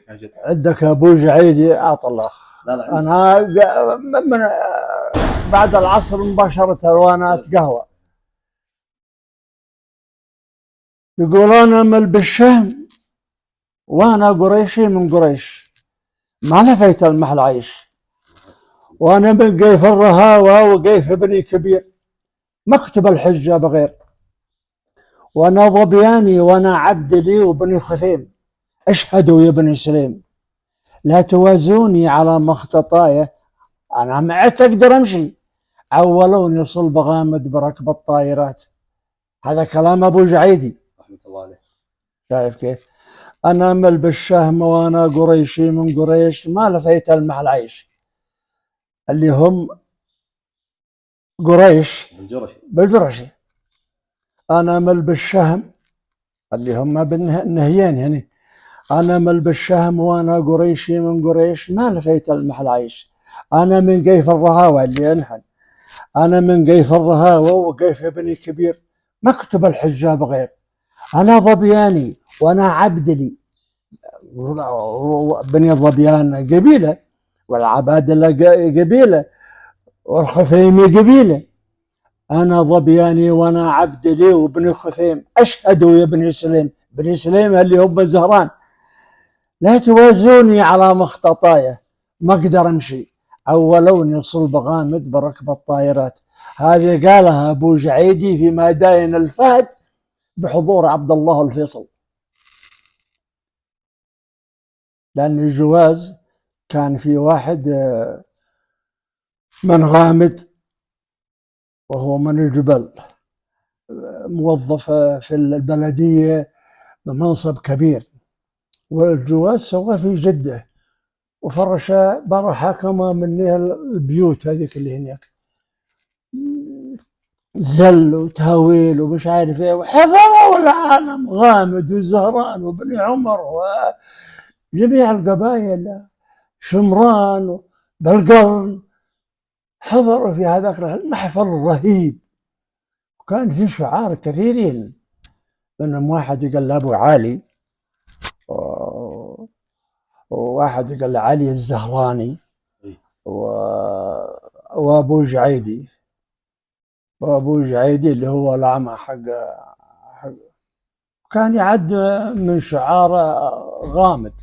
عندك ابو جعيدي اطلخ. انا من بعد العصر مباشره وانا اتقهوى يقول انا مل بالشهم وانا قريشي من قريش ما لفيت المحل عيش، وانا من قيف الرهاوى وقيف ابني كبير مكتب الحجه بغير، وانا ظبياني وانا عبد لي وبني خثيم اشهدوا يا بني سليم لا توازوني على مختطايا، انا معت اقدر امشي عولوني صلب غامد بركب الطائرات. هذا كلام ابو جعيدي رحمه الله عليه. شايف كيف؟ انا مل بالشهم وانا قريشي من قريش ما لفيت المع العيش، اللي هم قريش بالجرشي. انا مل بالشهم اللي هم بالنهيان يعني. انا مل بالشهم وانا قريشي من قريش ما لفيت المع العيش. انا من قيف الرهاوى اللي انحن، انا من قيف الرهاوى وقيف ابني كبير مكتب الحجاب غير، انا ظبياني وانا عبدلي. بني الظبيان قبيله والعبادله قبيله والخثيمي قبيله. انا ظبياني وانا عبدلي وبني خثيم اشهدوا يا بني سليم، بني سليم اللي هم الزهران لا توازوني على مختطايا ما اقدر امشي عولوني صلب غامد بركب الطائرات. هذه قالها ابو جعيدي في ميدان الفهد بحضور عبد الله الفيصل، لان الجواز كان في واحد من غامد وهو من الجبل موظف في البلدية بمنصب كبير، والجواز سواه في جدة وفرش برا حكمة من البيوت هذيك اللي هناك زل وتهويل ومش عارف ايه، وحضروا العالم غامد وزهران وبني عمر وجميع القبائل شمران بالقرن حضروا في هذاك المحفل الرهيب. وكان في شعار كثيرين منهم واحد قال ابو علي وواحد قال علي الزهراني وابو جعيدي، وابو جعيدي اللي هو الاعمى حق كان يعد من شعاره غامد.